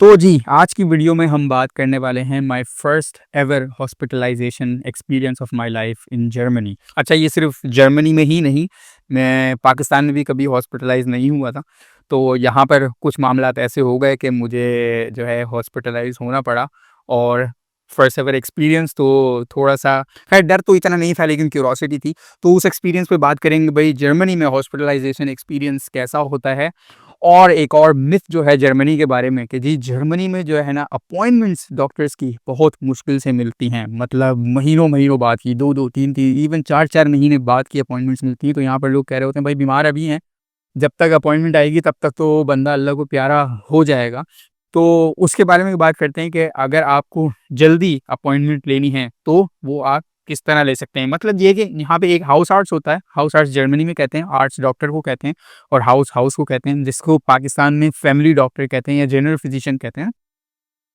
तो जी, आज की वीडियो में हम बात करने वाले हैं my first ever hospitalisation experience of my life in Germany. अच्छा, ये सिर्फ़ जर्मनी में ही नहीं, मैं पाकिस्तान में भी कभी हॉस्पिटलाइज़ नहीं हुआ था। तो यहाँ पर कुछ मामलात ऐसे हो गए कि मुझे जो है हॉस्पिटलाइज़ होना पड़ा। और फर्स्ट एवर एक्सपीरियंस तो थोड़ा-सा, ख़ैर डर तो इतना नहीं था लेकिन क्यूरोसिटी थी। तो उस एक्सपीरियंस पे बात करेंगे भई, जर्मनी में हॉस्पिटलाइज़ेशन एक्सपीरियंस कैसा होता है। और एक और मिथ जो है जर्मनी के बारे में कि जी जर्मनी में जो है ना अपॉइंटमेंट्स डॉक्टर्स की बहुत मुश्किल से मिलती हैं। मतलब महीनों-महीनों बाद की 2-2 3-3 इवन 4-4 महीने बाद की अपॉइंटमेंट्स मिलती हैं। तो यहाँ पर लोग कह रहे होते हैं भाई बीमार अभी हैं, जब तक अपॉइंटमेंट आएगी तब तक तो बंदा अल्लाह को प्यारा हो जाएगा। तो उसके बारे में बात करते हैं कि अगर आपको जल्दी अपॉइंटमेंट लेनी है तो वो आप किस तरह ले सकते हैं। मतलब ये कि यहाँ पे एक हाउस आर्ट्स होता है, हाउस आर्ट्स जर्मनी में कहते हैं, आर्ट्स डॉक्टर को कहते हैं और हाउस हाउस को कहते हैं, जिसको पाकिस्तान में फैमिली डॉक्टर कहते हैं या जनरल फिजिशियन कहते हैं।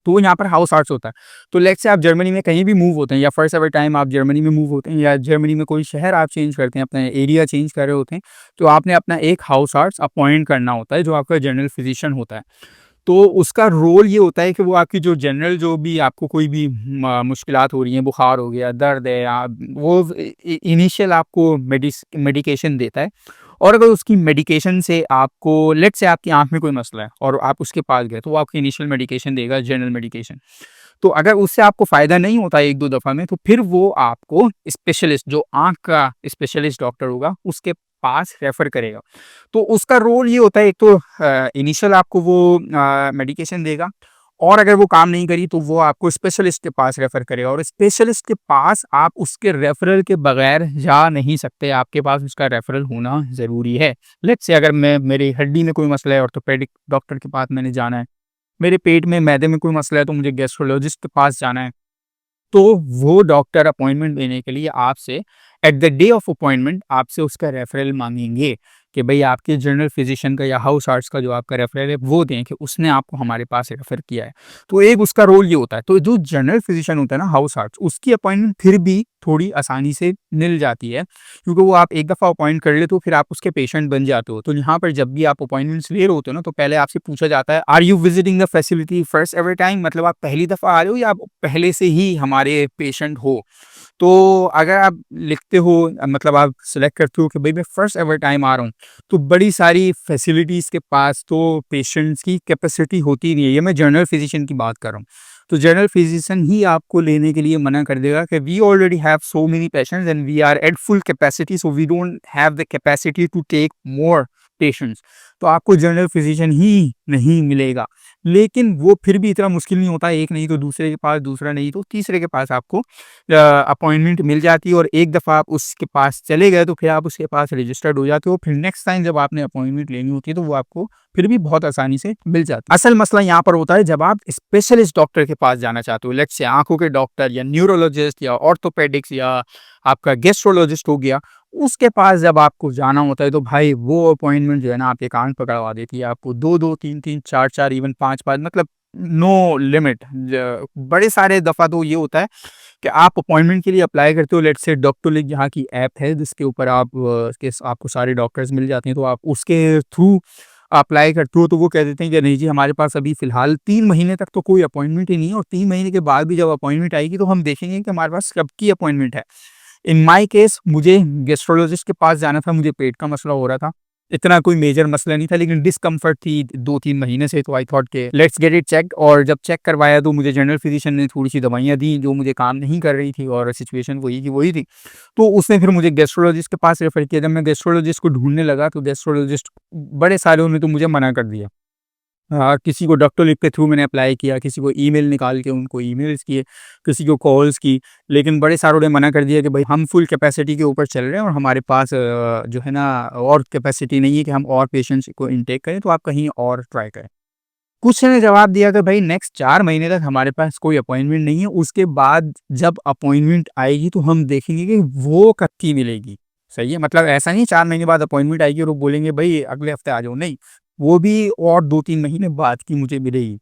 तो यहाँ पर हाउस आर्ट्स होता है। तो लेट्स से आप जर्मनी में कहीं भी मूव होते हैं या फर्स्ट एवर टाइम आप जर्मनी में मूव होते हैं या जर्मनी में कोई शहर आप चेंज करते हैं, अपना एरिया चेंज कर रहे होते हैं, तो आपने अपना एक हाउस आर्ट्स अपॉइंट करना होता है जो आपका जनरल फिजिशियन होता है। तो उसका रोल ये होता है कि वो आपकी जो जनरल, जो भी आपको कोई भी मुश्किलात हो रही हैं, बुखार हो गया, दर्द है, आप वो इनिशियल आपको मेडिकेशन देता है। और अगर उसकी मेडिकेशन से आपको, लेट्स से आपकी आँख में कोई मसला है और आप उसके पास गए, तो वो आपको इनिशियल मेडिकेशन देगा, जनरल मेडिकेशन। तो अगर उससे आपको फ़ायदा नहीं होता 1-2 दफ़ा में, तो फिर वो आपको स्पेशलिस्ट, जो आँख का स्पेशलिस्ट डॉक्टर होगा, उसके पास रेफ़र करेगा। तो उसका रोल ये होता है, एक तो इनिशियल आपको वो मेडिकेशन देगा और अगर वो काम नहीं करी तो वो आपको स्पेशलिस्ट के पास रेफ़र करेगा और स्पेशलिस्ट के पास आप उसके रेफ़रल के बगैर जा नहीं सकते, आपके पास उसका रेफ़रल होना ज़रूरी है। लेट्स से अगर मेरी हड्डी में कोई मसला है, ऑर्थोपेडिक डॉक्टर के पास मैंने जाना है, मेरे पेट में, मैदे में कोई मसला है तो मुझे गैस्ट्रोलॉजिस्ट के पास जाना है। तो वो डॉक्टर अपॉइंटमेंट लेने के लिए आपसे at the day of appointment आपसे उसका रेफरल माँगेंगे कि भई आपके जनरल फिजिशियन का या हाउस आर्ट्स का जो आपका रेफरल है वो दें कि उसने आपको हमारे पास रेफर किया है। तो एक उसका रोल ये होता है। तो जो जनरल फिजिशियन होता है ना, हाउस आर्ट्स, उसकी अपॉइंटमेंट फिर भी थोड़ी आसानी से मिल जाती है क्योंकि वो आप एक दफ़ा अपॉइंट कर लेते हो, फिर आप उसके पेशेंट बन जाते हो। तो यहाँ पर जब भी आप अपॉइंटमेंट्स ले रहे होते हो ना, तो पहले आपसे पूछा जाता है, are you visiting the facility first ever time? मतलब आप पहली दफ़ा आ रहे हो या आप पहले से ही हमारे पेशेंट हो? तो अगर आप लिखते हो, मतलब आप सिलेक्ट करते हो कि भई मैं फर्स्ट एवर टाइम आ रहा हूँ, तो बड़ी सारी फैसिलिटीज़ के पास तो पेशेंट्स की कैपेसिटी होती नहीं है। ये मैं जनरल फिजिशियन की बात कर रहा हूँ। तो जनरल फिजिशियन ही आपको लेने के लिए मना कर देगा कि we already have so many patients and we are at full capacity, so we don't have the capacity to take more patients. तो आपको जनरल फिजिशियन ही नहीं मिलेगा। लेकिन वो फिर भी इतना मुश्किल नहीं होता, एक नहीं तो दूसरे के पास, दूसरा नहीं तो तीसरे के पास आपको अपॉइंटमेंट मिल जाती है और एक दफ़ा आप उसके पास चले गए तो फिर आप उसके पास रजिस्टर्ड हो जाते हो। फिर नेक्स्ट टाइम जब आपने अपॉइंटमेंट लेनी होती है तो वो आपको फिर भी बहुत आसानी से मिल जाती है। असल मसला यहाँ पर होता है जब आप स्पेशलिस्ट डॉक्टर के पास जाना चाहते हो, लेट्स से आँखों के डॉक्टर या न्यूरोलॉजिस्ट या ऑर्थोपेडिक्स या आपका गैस्ट्रोलॉजिस्ट हो गया, उसके पास जब आपको जाना होता है तो भाई वो अपॉइंटमेंट जो है ना आपके कान पकड़वा देती है। आपको 2-2 3-3 4-4 इवन 5-5, मतलब नो लिमिट। बड़े सारे दफ़ा तो ये होता है कि आप अपॉइंटमेंट के लिए अप्लाई करते हो, लेट्स से डॉक्टरलिंक यहाँ की ऐप है जिसके ऊपर आपको सारे डॉक्टर्स मिल जाते हैं, तो आप उसके थ्रू अप्लाई करते हो तो वो कह देते हैं कि नहीं जी, हमारे पास अभी फ़िलहाल 3 महीने तक तो कोई अपॉइंटमेंट ही नहीं है और 3 महीने के बाद भी जब अपॉइंटमेंट आएगी तो हम देखेंगे कि हमारे पास कब की अपॉइंटमेंट है। इन माय केस मुझे गैस्ट्रोलॉजिस्ट के पास जाना था, मुझे पेट का मसला हो रहा था। इतना कोई मेजर मसला नहीं था लेकिन डिस्कम्फर्ट थी 2-3 महीने से, तो आई थॉट के लेट्स गेट इट चेक्ड। और जब चेक करवाया तो मुझे जनरल फिजिशियन ने थोड़ी-सी दवाइयाँ दी जो मुझे काम नहीं कर रही थी और सिचुएशन वही की वही थी। तो उसने फिर मुझे गैस्ट्रोलॉजिस्ट के पास रेफर किया। जब मैं गैस्ट्रोलॉजिस्ट को ढूँढने लगा तो गैस्ट्रोलॉजिस्ट बड़े सारों ने तो मुझे मना कर दिया। हाँ, किसी को डॉक्टरलिप के थ्रू मैंने अप्लाई किया, किसी को ईमेल निकाल के उनको ईमेल्स किए, किसी को कॉल्स की, लेकिन बड़े सारों ने मना कर दिया कि भाई हम फुल कैपेसिटी के ऊपर चल रहे हैं और हमारे पास जो है ना और कैपेसिटी नहीं है कि हम और पेशेंट्स को इनटेक करें, तो आप कहीं और ट्राई करें। कुछ ने जवाब दिया कि भाई नेक्स्ट 4 महीने तक हमारे पास कोई अपॉइंटमेंट नहीं है, उसके बाद जब अपॉइंटमेंट आएगी तो हम देखेंगे कि वो कब की मिलेगी। सही है? मतलब ऐसा नहीं 4 महीने बाद अपॉइंटमेंट आएगी और वो बोलेंगे भई अगले हफ्ते आ जाओ, नहीं, वो भी और 2-3 महीने बाद की मुझे मिलेगी।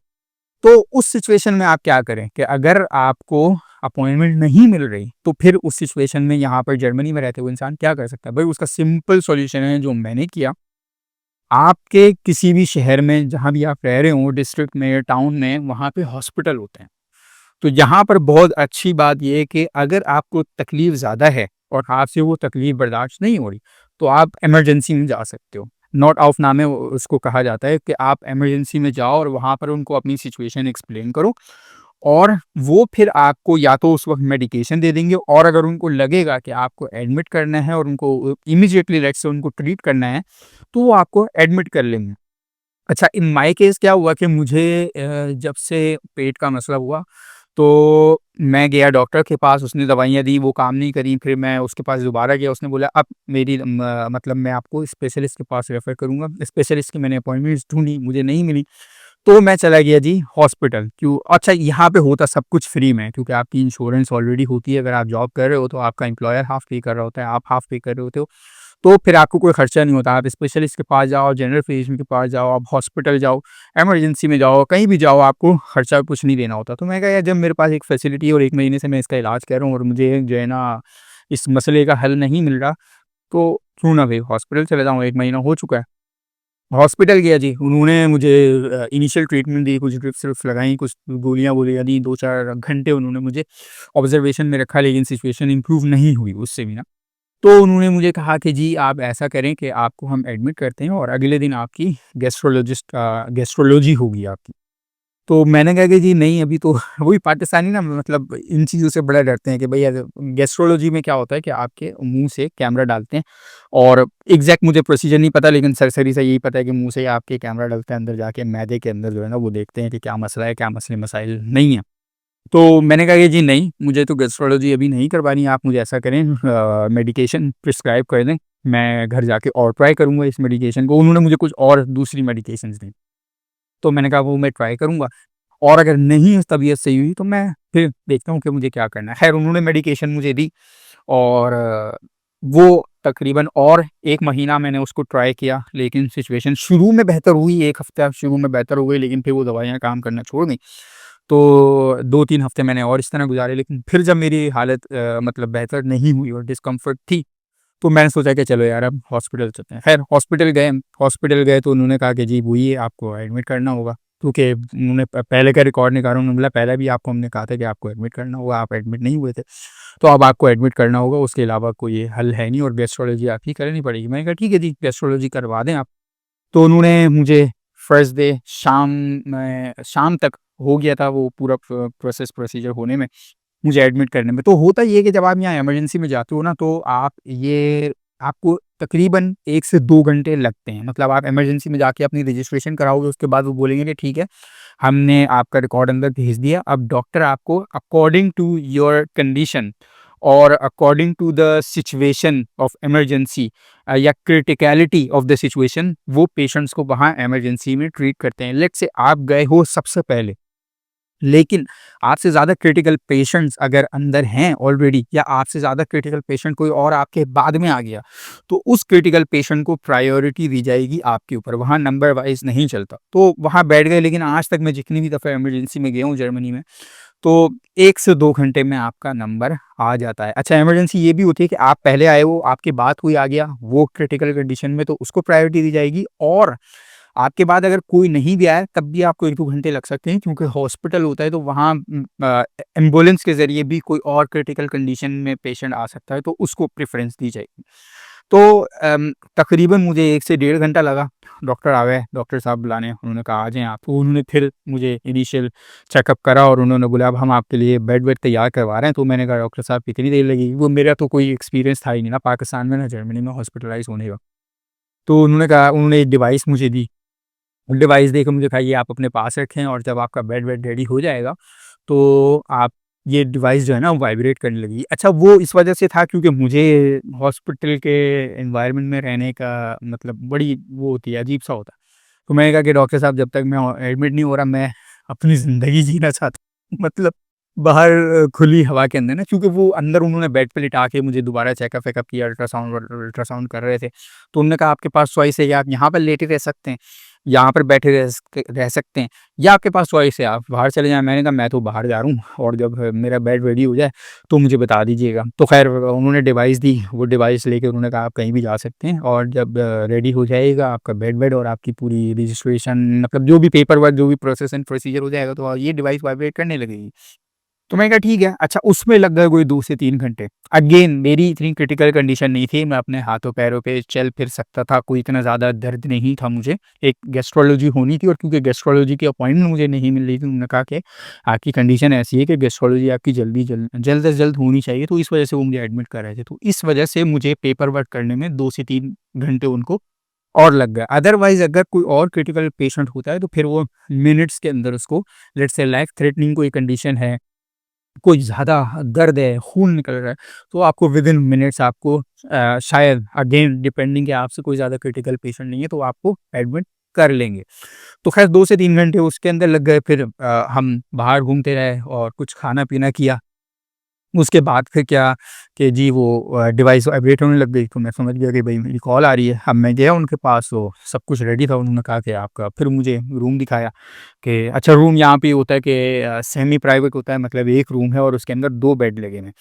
तो उस सिचुएशन में आप क्या करें कि अगर आपको अपॉइंटमेंट नहीं मिल रही, तो फिर उस सिचुएशन में यहाँ पर जर्मनी में रहते हुए इंसान क्या कर सकता है? भई उसका सिंपल सॉल्यूशन है जो मैंने किया। आपके किसी भी शहर में जहाँ भी आप रह रहे हो, डिस्ट्रिक्ट में, टाउन में, वहाँ पे हॉस्पिटल होते हैं। तो यहाँ पर बहुत अच्छी बात ये है कि अगर आपको तकलीफ़ ज़्यादा है और आपसे वो तकलीफ़ बर्दाश्त नहीं हो रही, तो आप इमरजेंसी में जा सकते हो। नॉट ऑफ नाम है, उसको कहा जाता है कि आप इमरजेंसी में जाओ और वहाँ पर उनको अपनी सिचुएशन एक्सप्लेन करो और वो फिर आपको या तो उस वक़्त मेडिकेशन दे देंगे, और अगर उनको लगेगा कि आपको एडमिट करना है और उनको इमीडिएटली लेट्स से उनको ट्रीट करना है, तो वो आपको एडमिट कर लेंगे। अच्छा, इन माय केस क्या हुआ कि मुझे जब से पेट का मसला हुआ, तो मैं गया डॉक्टर के पास, उसने दवाइयाँ दी, वो काम नहीं करी, फिर मैं उसके पास दोबारा गया, उसने बोला अब मेरी मतलब मैं आपको स्पेशलिस्ट के पास रेफ़र करूँगा। स्पेशलिस्ट की मैंने अपॉइंटमेंट्स ढूँढी, मुझे नहीं मिली, तो मैं चला गया जी हॉस्पिटल। क्यों? अच्छा, यहाँ पे होता सब कुछ फ्री में है, क्योंकि आपकी इंश्योरेंस ऑलरेडी होती है, अगर आप जॉब कर रहे हो, तो आपका एम्प्लॉयर हाफ़ पे कर रहा होता है, आप हाफ़ पे कर रहे होते हो। तो फिर आपको कोई खर्चा नहीं होता, आप स्पेशलिस्ट के पास जाओ, जनरल फिजिशियन के पास जाओ, आप हॉस्पिटल जाओ, इमरजेंसी में जाओ, कहीं भी जाओ, आपको खर्चा कुछ नहीं देना होता। तो मैं कहा यार, जब मेरे पास एक फैसिलिटी है और 1 महीने से मैं इसका इलाज कर रहा हूँ और मुझे जो है ना इस मसले का हल नहीं मिल रहा, तो क्यों ना भई हॉस्पिटल चले जाऊँ, 1 महीना हो चुका है। हॉस्पिटल गया जी, उन्होंने मुझे इनिशियल ट्रीटमेंट दी, कुछ ड्रिप्स-विप्स लगाई, कुछ गोलियाँ-वोलियाँ दी, 2-4 घंटे उन्होंने मुझे ऑब्ज़र्वेशन में रखा, लेकिन सिचुएशन इम्प्रूव नहीं हुई उससे भी ना। तो उन्होंने मुझे कहा कि जी आप ऐसा करें कि आपको हम एडमिट करते हैं और अगले दिन आपकी गैस्ट्रोलॉजी होगी आपकी। तो मैंने कहा कि जी नहीं, अभी तो वही पाकिस्तानी ना मतलब इन चीज़ों से बड़ा डरते हैं कि भई गैस्ट्रोलॉजी में क्या होता है कि आपके मुँह से कैमरा डालते हैं, और एग्ज़ैक्ट मुझे प्रोसीजर नहीं पता, लेकिन सरसरी सा यही पता है कि मुँह से आपके कैमरा डलता है, अंदर जाके मैदे के अंदर जो है ना वो देखते हैं कि क्या मसला है, क्या मसले-मसाइल नहीं है। तो मैंने कहा कि जी नहीं, मुझे तो गैस्ट्रोलॉजी अभी नहीं करवानी है, आप मुझे ऐसा करें मेडिकेशन प्रिस्क्राइब कर दें, मैं घर जाके और ट्राई करूँगा इस मेडिकेशन को। उन्होंने मुझे कुछ और दूसरी मेडिकेशंस दी, तो मैंने कहा वो मैं ट्राई करूँगा, और अगर नहीं तबीयत सही हुई तो मैं फिर देखता हूँ कि मुझे क्या करना है। ख़ैर उन्होंने मेडिकेशन मुझे दी, और वो तकरीबन और 1 महीना मैंने उसको ट्राई किया, लेकिन सिचुएशन शुरू में बेहतर हुई, 1 हफ़्ता शुरू में बेहतर हो गई, लेकिन फिर वो दवाइयाँ काम करना छोड़ गईं। तो 2-3 हफ़्ते मैंने और इस तरह गुज़ारे, लेकिन फिर जब मेरी हालत मतलब बेहतर नहीं हुई और डिस्कम्फ़र्ट थी, तो मैंने सोचा कि चलो यार अब हॉस्पिटल चलते हैं। ख़ैर हॉस्पिटल गए तो उन्होंने कहा कि जी वही है, आपको एडमिट करना होगा। क्योंकि उन्होंने पहले का रिकॉर्ड निकाला, उन्होंने बोला पहले भी आपको हमने कहा था कि आपको एडमिट करना होगा, आप एडमिट नहीं हुए थे। तो अब आपको एडमिट करना होगा, उसके अलावा कोई हल है नहीं, और गैस्ट्रोलॉजी आपकी करानी पड़ेगी। मैंने कहा ठीक है जी, गैस्ट्रोलॉजी करवा दें आप। तो उन्होंने मुझे फर्स्ट डे शाम तक हो गया था वो पूरा प्रोसीजर होने में, मुझे एडमिट करने में। तो होता ये है कि जब आप यहाँ इमरजेंसी में जाते हो ना, तो आपको तकरीबन 1 से 2 घंटे लगते हैं। मतलब आप इमरजेंसी में जाके अपनी रजिस्ट्रेशन कराओगे, उसके बाद वो बोलेंगे कि ठीक है, हमने आपका रिकॉर्ड अंदर भेज दिया। अब डॉक्टर आपको अकॉर्डिंग टू योर कंडीशन और according to the situation of emergency या क्रिटिकैलिटी ऑफ द सिचुएशन, वो पेशेंट्स को वहाँ इमरजेंसी में ट्रीट करते हैं। लेट्स से आप गए हो सबसे पहले, लेकिन आपसे ज़्यादा क्रिटिकल पेशेंट्स अगर अंदर हैं ऑलरेडी, या आपसे ज़्यादा क्रिटिकल पेशेंट कोई और आपके बाद में आ गया, तो उस क्रिटिकल पेशेंट को प्रायोरिटी दी जाएगी आपके ऊपर, वहाँ नंबर वाइज़ नहीं चलता। तो वहाँ बैठ गए, लेकिन आज तक मैं जितनी भी दफ़ा इमरजेंसी में गया हूँ जर्मनी में, तो 1 से 2 घंटे में आपका नंबर आ जाता है। अच्छा, इमरजेंसी ये भी होती है कि आप पहले आए हो, आपके बाद कोई आ गया, वो क्रिटिकल कंडीशन में, तो उसको प्रायोरिटी दी जाएगी, और आपके बाद अगर कोई नहीं भी आया, तब भी आपको 1-2 घंटे लग सकते हैं, क्योंकि हॉस्पिटल होता है, तो वहाँ एम्बुलेंस के ज़रिए भी कोई और क्रिटिकल कंडीशन में पेशेंट आ सकता है, तो उसको प्रेफ़रेंस दी जाएगी। तो तकरीबन मुझे 1 से डेढ़ घंटा लगा। डॉक्टर आ गए, डॉक्टर साहब बुलाने, उन्होंने कहा आ जाएँ आप। तो उन्होंने फिर मुझे इनिशियल चेकअप करा, और उन्होंने बोला अब हम आपके लिए बेड-वेड तैयार करवा रहे हैं। तो मैंने कहा डॉक्टर साहब कितनी देर लगेगी? वो मेरा तो कोई एक्सपीरियंस था ही नहीं ना पाकिस्तान में, ना जर्मनी में हॉस्पिटलाइज़ होने का। तो उन्होंने एक डिवाइस मुझे दी। डिवाइस देके मुझे कहा ये आप अपने पास रखें, और जब आपका बेड-वेड रेडी हो जाएगा, तो आप ये डिवाइस जो है ना वाइब्रेट करने लगेगी। अच्छा, वो इस वजह से था क्योंकि मुझे हॉस्पिटल के एनवायरनमेंट में रहने का मतलब बड़ी वो होती है, अजीब-सा होता है। तो मैंने कहा कि डॉक्टर साहब जब तक मैं एडमिट नहीं हो रहा, मैं अपनी ज़िंदगी जीना चाहता हूँ। मतलब बाहर खुली हवा के अंदर ना, क्योंकि वो अंदर उन्होंने बेड पे लिटा के मुझे दोबारा चेकअप-वेकअप किया, अल्ट्रासाउंड कर रहे थे। तो उन्होंने कहा आपके पास चॉइस है, या आप यहाँ पर लेटे रह सकते हैं, यहाँ पर बैठे रह सकते हैं या आपके पास चॉइस है, आप बाहर चले जाएँ। मैंने कहा मैं तो बाहर जा रहा हूँ और जब मेरा बेड रेडी हो जाए तो मुझे बता दीजिएगा। तो ख़ैर उन्होंने डिवाइस दी, वो डिवाइस लेके उन्होंने कहा आप कहीं भी जा सकते हैं और जब रेडी हो जाएगा आपका बेड और आपकी पूरी रजिस्ट्रेशन, मतलब जो भी पेपर वर्क, जो भी प्रोसेस एंड प्रोसीजर हो जाएगा तो ये डिवाइस वाइब्रेट करने लगेगी। तो मैंने कहा ठीक है। अच्छा, उसमें लग गए कोई 2 से 3 घंटे। अगेन मेरी इतनी क्रिटिकल कंडीशन नहीं थी, मैं अपने हाथों-पैरों पे चल-फिर सकता था, कोई इतना ज़्यादा दर्द नहीं था मुझे। एक गैस्ट्रोलॉजी होनी थी और क्योंकि गैस्ट्रोलॉजी की अपॉइंटमेंट मुझे नहीं मिल रही थी, उन्होंने कहा कि आपकी कंडीशन ऐसी है कि गैस्ट्रोलॉजी आपकी जल्द से जल्द होनी चाहिए, तो इस वजह से वो मुझे एडमिट कर रहे थे। तो इस वजह से मुझे पेपर वर्क करने में 2 से 3 घंटे उनको और लग गए। अदरवाइज़ अगर कोई और क्रिटिकल पेशेंट होता है तो फिर वो मिनट्स के अंदर उसको, लेट्स से लाइफ थ्रेटनिंग कोई कंडीशन है, कोई ज़्यादा दर्द है, खून निकल रहा है, तो आपको विदिन मिनट्स आपको शायद अगेन डिपेंडिंग कि आपसे कोई ज़्यादा क्रिटिकल पेशेंट नहीं है तो आपको एडमिट कर लेंगे। तो ख़ैर 2 से 3 घंटे उसके अंदर लग गए। फिर हम बाहर घूमते रहे और कुछ खाना-पीना किया। उसके बाद फिर क्या कि जी वो डिवाइस वाइब्रेट होने लग गई, तो मैं समझ गया कि भई मेरी कॉल आ रही है। अब मैं गया उनके पास, तो सब कुछ रेडी था। उन्होंने कहा कि आपका, फिर मुझे रूम दिखाया कि अच्छा रूम यहाँ पे होता है कि सेमी प्राइवेट होता है, मतलब एक रूम है और उसके अंदर 2 बेड लगे हुए हैं।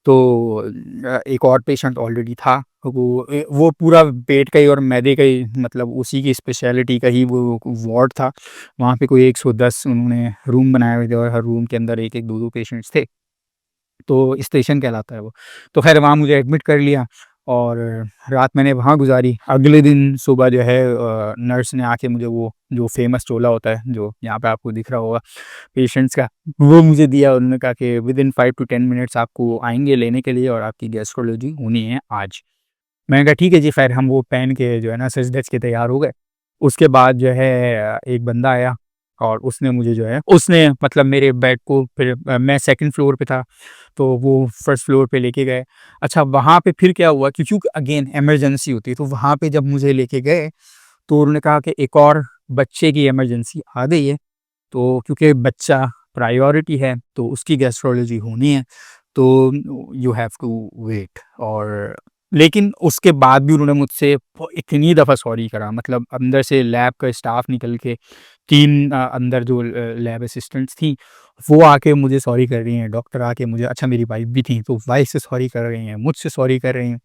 तो एक और पेशेंट ऑलरेडी था, वो पूरा पेट का ही और मैदे का ही, मतलब उसी की स्पेशलिटी का ही वो वार्ड था। वहाँ पे कोई 110 उन्होंने रूम बनाए हुए थे और हर रूम के अंदर 1-1, 2-2 पेशेंट्स थे। तो स्टेशन कहलाता है वो। तो ख़ैर वहाँ मुझे एडमिट कर लिया और रात मैंने वहाँ गुज़ारी। अगले दिन सुबह जो है नर्स ने आके मुझे वो जो फ़ेमस चोला होता है, जो यहाँ पे आपको दिख रहा होगा पेशेंट्स का, वो मुझे दिया। उन्होंने कहा कि विदिन 5 टू 10 मिनट्स आपको आएँगे लेने के लिए और आपकी गैस्ट्रोलॉजी होनी है आज। मैंने कहा ठीक है जी। ख़ैर हम वो पहन के जो है ना सज-धज के तैयार हो गए। उसके बाद जो है एक बंदा आया और उसने मुझे जो है, उसने मतलब मेरे बेड को फिर मैं सेकंड फ्लोर पे था, तो वो फर्स्ट फ्लोर पे लेके गए। अच्छा, वहाँ पे फिर क्या हुआ कि क्योंकि अगेन इमरजेंसी होती है, तो वहाँ पे जब मुझे लेके गए, तो उन्होंने कहा कि एक और बच्चे की इमरजेंसी आ गई है, तो क्योंकि बच्चा प्रायोरिटी है, तो उसकी गैस्ट्रोलॉजी होनी है, तो यू हैव टू वेट। और लेकिन उसके बाद भी उन्होंने मुझसे इतनी दफ़ा सॉरी करा, मतलब अंदर से लैब का स्टाफ निकल के 3 अंदर जो लैब असिस्टेंट्स थी, वो आके मुझे सॉरी कर रही हैं, डॉक्टर आके मुझे, अच्छा मेरी वाइफ़ भी थी, तो वाइफ़ से सॉरी कर रही हैं, मुझसे सॉरी कर रही हैं।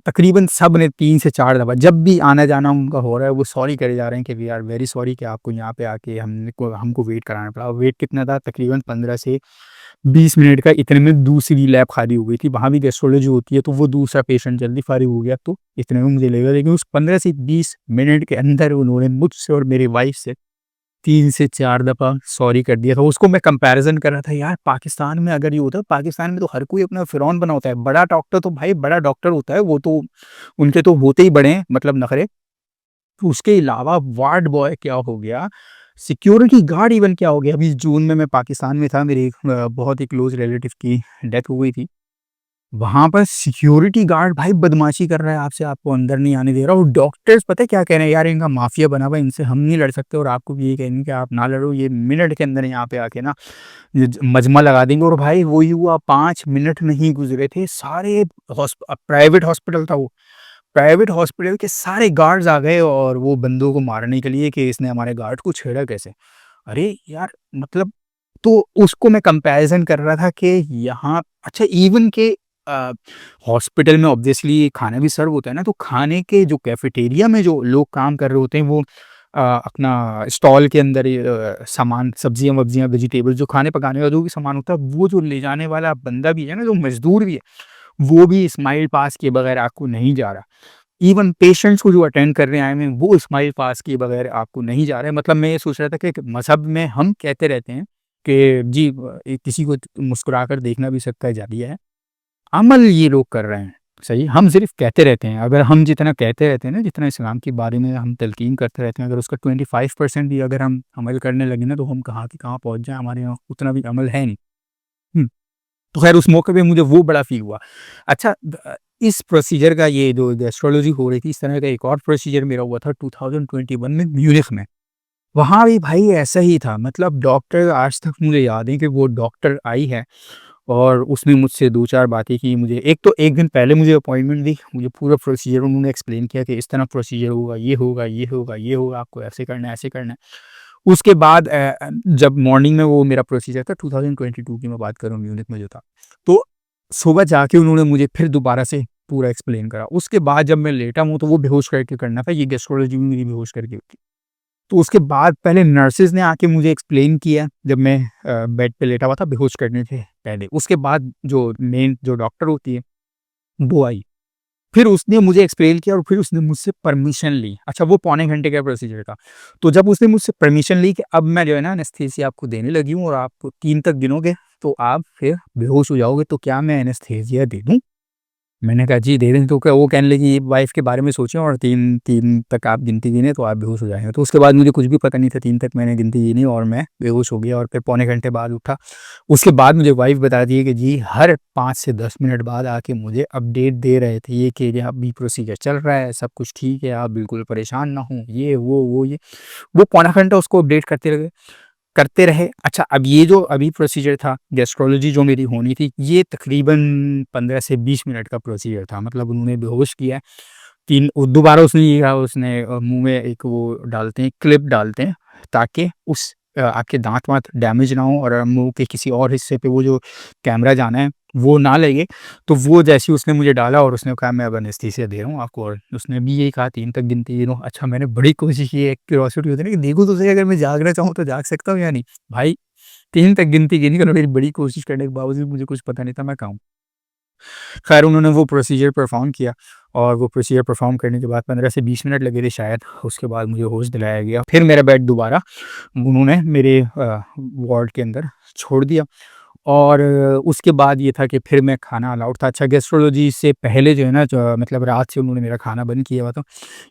तकरीबन सब ने 3 से 4 दफ़ा जब भी आना-जाना उनका हो रहा है, वो सॉरी करे जा रहे हैं कि वी आर वेरी सॉरी कि आपको यहाँ पे आके हमको वेट कराना पड़ा। वेट कितना था, तकरीबन 15 से 20 मिनट का। इतने में दूसरी लैब खाली हो गई थी, वहाँ भी गैस्ट्रोलॉजी होती है, तो वो दूसरा पेशेंट जल्दी फारिग हो गया, तो इतने में मुझे लगेगा। लेकिन उस 15 से 20 मिनट के अंदर उन्होंने मुझसे और मेरी वाइफ़ से 3 से 4 दफ़ा सॉरी कर दिया था। उसको मैं कंपैरिज़न कर रहा था, यार पाकिस्तान में अगर ये होता है, पाकिस्तान में तो हर कोई अपना फ़िरौन बना होता है। बड़ा डॉक्टर तो भाई बड़ा डॉक्टर होता है, वो तो उनके तो होते ही बड़े हैं, मतलब नखरे। तो उसके अलावा वार्ड बॉय क्या हो गया, सिक्योरिटी गार्ड इवन क्या हो गया। अभी जून में मैं पाकिस्तान में था, मेरे एक बहुत ही क्लोज़ रिलेटिव की डेथ हो गई थी। वहाँ पर सिक्योरिटी गार्ड भाई बदमाशी कर रहा है आपसे, आपको अंदर नहीं आने दे रहा। और डॉक्टर्स पता है क्या कह रहे हैं, यार इनका माफिया बना हुआ है, इनसे हम नहीं लड़ सकते और आपको भी ये कहेंगे कि आप ना लड़ो, ये मिनट के अंदर यहाँ पे आके ना ये मजमा लगा देंगे। और भाई वही हुआ, 5 मिनट नहीं गुजरे थे, सारे प्राइवेट हॉस्पिटल था वो, प्राइवेट हॉस्पिटल के सारे गार्ड्स आ गए और वो बंदों को मारने के लिए कि इसने हमारे गार्ड को छेड़ा कैसे। अरे यार, मतलब, तो उसको मैं कंपैरिज़न कर रहा था कि यहाँ अच्छा इवन के अ, हॉस्पिटल में ऑब्वियसली खाना भी सर्व होता है ना, तो खाने के जो कैफेटेरिया में जो लोग काम कर रहे होते हैं, वो अपना स्टॉल के अंदर सामान, सब्जियाँ-वब्जियाँ, वेजिटेबल जो खाने पकाने का जो भी सामान होता है, वो जो ले जाने वाला बंदा भी है ना, जो मज़दूर भी है, वो भी स्माइल पास किए बगैर आपको नहीं जा रहा। इवन पेशेंट्स को जो अटेंड करने आए हुए हैं, वो स्माइल पास किए बगैर आपको नहीं जा रहे हैं। मतलब मैं ये सोच रहा था कि मज़हब में हम कहते रहते हैं कि जी किसी को मुस्कुराकर देखना भी सदका जारिया है। अमल ये लोग कर रहे हैं, सही, हम सिर्फ़ कहते रहते हैं। अगर हम जितना कहते रहते हैं ना, जितना इस्लाम के बारे में हम तलकीन करते रहते हैं, अगर उसका 25% भी अगर हम अमल करने लगे ना, तो हम कहाँ की कहाँ पहुँच जाएँ, हमारे यहाँ उतना भी अमल है नहीं। हुँ। तो ख़ैर उस मौके पे मुझे वो बड़ा फ़ील हुआ। अच्छा, इस प्रोसीजर का, ये जो गैस्ट्रोलॉजी हो रही थी, इस तरह का एक और प्रोसीजर मेरा हुआ था 2021 में म्यूनिख में। वहाँ भी भाई ऐसा ही था, मतलब डॉक्टर आज तक मुझे याद है कि वो डॉक्टर आई है और उसने मुझसे 2-4 बातें की। मुझे एक तो 1 दिन पहले मुझे अपॉइंटमेंट दी, मुझे पूरा प्रोसीजर उन्होंने एक्सप्लेन किया कि इस तरह प्रोसीजर होगा, ये होगा, ये होगा, ये होगा, आपको ऐसे करना है, ऐसे करना है। उसके बाद जब मॉर्निंग में वो मेरा प्रोसीजर था, 2022 की मैं बात कर रहा हूँ, म्यूनिख में जो था। तो सुबह जाके उन्होंने मुझे फिर दोबारा से पूरा एक्सप्लेन करा। उसके बाद जब मैं लेटा हूँ तो वो बेहोश करके करना था, ये गैस्ट्रोलॉजी भी मेरी बेहोश करके हुई थी। तो उसके बाद पहले नर्सेज़ ने आके मुझे एक्सप्लेन किया जब मैं बेड पे लेटा हुआ था बेहोश करने से पहले। उसके बाद जो मेन जो डॉक्टर होती है, वो आई। फिर उसने मुझे एक्सप्लेन किया और फिर उसने मुझसे परमिशन ली। अच्छा, वो पौने घंटे का प्रोसीजर था। तो जब उसने मुझसे परमिशन ली कि अब मैं जो है ना एनेस्थीसिया आपको देने लगी हूँ और आप 3 तक गिनोगे तो आप फिर बेहोश हो जाओगे, तो क्या मैं एनेस्थीसिया दे दूँ? मैंने कहा जी दे दें। तो क्या वो कहने लगी वाइफ़ के बारे में सोचें और 3 तक आप गिनती गिने तो आप बेहोश हो जाएँगे। तो उसके बाद मुझे कुछ भी पता नहीं था, 3 तक मैंने गिनती गिनी और मैं बेहोश हो गया और फिर पौने घंटे बाद उठा। उसके बाद मुझे वाइफ़ बताती है कि जी हर 5 से 10 मिनट बाद आके मुझे अपडेट दे रहे थे ये कि अभी प्रोसीजर चल रहा है, सब कुछ ठीक है, आप बिल्कुल परेशान ना हों, ये वो ये। वो पौना घंटा उसको अपडेट करते रहे। अच्छा, अब ये जो अभी प्रोसीजर था, गैस्ट्रोलॉजी जो मेरी होनी थी, ये तकरीबन 15 से 20 मिनट का प्रोसीजर था। मतलब उन्होंने बेहोश किया, 3 दोबारा उसने ये कहा, उसने मुँह में एक वो डालते हैं, क्लिप डालते हैं, ताकि आपके दाँत-वाँत डैमेज ना हो और मुँह के किसी और हिस्से पे वो जो कैमरा जाना है, वो ना लगे। तो वो जैसे ही उसने मुझे डाला और उसने कहा मैं अब एनेस्थीसिया दे रहा हूँ आपको, और उसने भी यही कहा 3 तक गिनती गिनो। अच्छा, मैंने बड़ी कोशिश की, एक क्यूरियोसिटी होती है ना कि देखूँ तो सही अगर मैं जागना चाहूँ तो जाग सकता हूँ या नहीं। भाई 3 तक गिनती गिनी और मेरी बड़ी कोशिश करने के बावजूद मुझे कुछ पता नहीं था मैं कहाँ हूँ। खैर उन्होंने वो प्रोसीजर परफ़ॉर्म किया और वो प्रोसीजर परफ़ॉर्म करने के बाद 15 से 20 मिनट लगे थे शायद। उसके बाद मुझे होश दिलाया गया। फिर मेरा बेड दोबारा उन्होंने मेरे वार्ड के अंदर छोड़ दिया और उसके बाद ये था कि फिर मैं खाना अलाउड था। अच्छा, गैस्ट्रोलॉजी से पहले जो है ना जो मतलब रात से उन्होंने मेरा खाना बंद किया हुआ था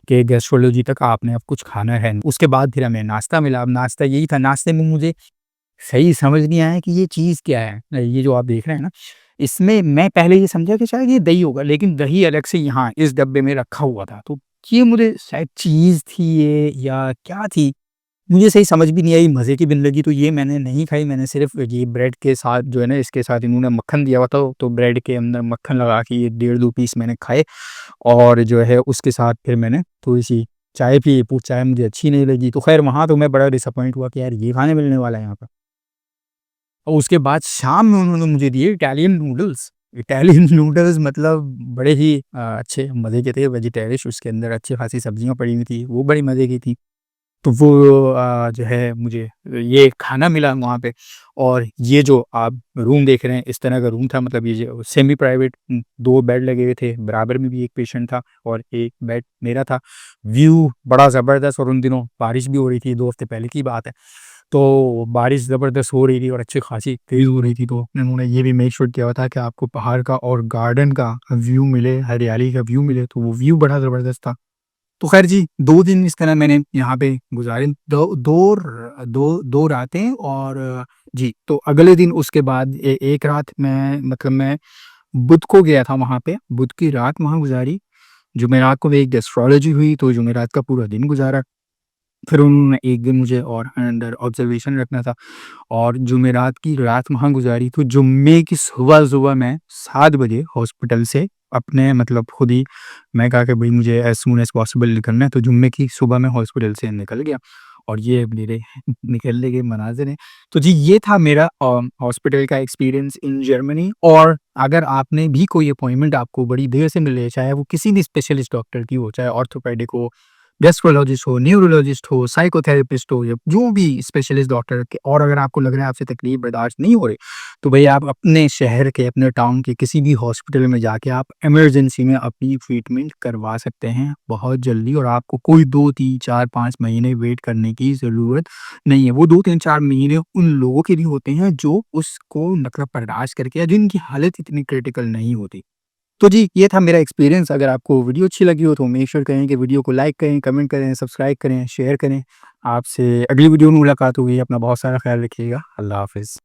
कि गैस्ट्रोलॉजी तक आपने अब कुछ खाना है नहीं। उसके बाद फिर हमें नाश्ता मिला। अब नाश्ता यही था, नाश्ते में मुझे सही समझ नहीं आया कि ये चीज़ क्या है? ये जो आप देख रहे हैं ना, इसमें मैं पहले ये समझा कि शायद ये दही होगा, लेकिन दही अलग से यहाँ इस डब्बे में रखा हुआ था। तो ये मुझे शायद चीज़ थी ये या क्या थी? मुझे सही समझ भी नहीं आई, मज़े की भी नहीं लगी, तो ये मैंने नहीं खाई। मैंने सिर्फ़ ये ब्रेड के साथ जो है ना, इसके साथ इन्होंने मक्खन दिया हुआ था, तो ब्रेड के अंदर मक्खन लगा के ये डेढ़ 2 पीस मैंने खाए और जो है उसके साथ फिर मैंने थोड़ी-सी चाय पी। वो चाय मुझे अच्छी नहीं लगी, तो ख़ैर वहाँ तो मैं बड़ा डिसअपॉइंट हुआ कि यार ये खाने मिलने वाला है यहाँ पे। और उसके बाद शाम में उन्होंने मुझे दिए इटालियन नूडल्स। इटालियन नूडल्स मतलब बड़े ही अच्छे मज़े के थे, वेजिटेरियन, उसके अंदर अच्छी खासी सब्जियाँ पड़ी हुई थी, वो बड़ी मज़े की थी। तो वो जो है मुझे ये खाना मिला वहाँ पे। और ये जो आप रूम देख रहे हैं, इस तरह का रूम था। मतलब ये जो सेमी प्राइवेट 2 बेड लगे हुए थे, बराबर में भी एक पेशेंट था और एक बेड मेरा था। व्यू बड़ा ज़बरदस्त और उन दिनों बारिश भी हो रही थी, 2 हफ्ते पहले की बात है। तो बारिश ज़बरदस्त हो रही थी और अच्छी खासी तेज़ हो रही थी, तो उन्होंने ये भी मेक श्योर किया हुआ था कि आपको पहाड़ का और गार्डन का व्यू मिले, हरियाली का व्यू मिले, तो वो व्यू बड़ा ज़बरदस्त था। तो ख़ैर जी, 2 दिन इस तरह मैंने यहाँ पे गुज़ारे, 2 रातें और जी, तो अगले दिन उसके बाद एक रात मैं बुध को गया था वहाँ पे, बुध की रात वहाँ गुज़ारी। जुमेरात को मेरी गैस्ट्रोलॉजी हुई, तो जुमेरात का पूरा दिन गुज़ारा। फिर उन्होंने 1 दिन मुझे और अंडर ऑब्ज़र्वेशन रखना था और जुमेरात की रात वहाँ गुज़ारी। तो जुम्मे की सुबह-सुबह मैं 7 बजे हॉस्पिटल से अपने मतलब खुद ही मैं कहा कि भई मुझे एज़ सून एज़ पॉसिबल निकलना है, तो जुम्मे की सुबह मैं हॉस्पिटल से निकल गया और ये मेरे निकलने के मनाज़िर हैं। तो जी, ये था मेरा हॉस्पिटल का एक्सपीरियंस इन जर्मनी। और अगर आपने भी कोई अपॉइंटमेंट आपको बड़ी देर से मिले, चाहे वो किसी भी स्पेशलिस्ट डॉक्टर की हो, चाहे ऑर्थोपेडिक हो, गैस्ट्रोलॉजिस्ट हो, न्यूरोलॉजिस्ट हो, साइकोथेरेपिस्ट हो या जो भी स्पेशलिस्ट डॉक्टर के, और अगर आपको लग रहा है आपसे तकलीफ बर्दाश्त नहीं हो रही, तो भई आप अपने शहर के, अपने टाउन के किसी भी हॉस्पिटल में जाके आप इमरजेंसी में अपनी ट्रीटमेंट करवा सकते हैं बहुत जल्दी, और आपको कोई 2, 3, 4, 5 महीने वेट करने की ज़रूरत नहीं है। वो 2, 3, 4 महीने उन लोगों के लिए होते हैं जो उसको मतलब बर्दाश्त करके, या जिनकी हालत इतनी क्रिटिकल नहीं होती। तो जी, ये था मेरा एक्सपीरियंस। अगर आपको वीडियो अच्छी लगी हो तो मेक श्योर करें कि वीडियो को लाइक करें, कमेंट करें, सब्सक्राइब करें, शेयर करें। आपसे अगली वीडियो में मुलाकात होगी। अपना बहुत सारा ख्याल रखिएगा। अल्लाह हाफ़िज़।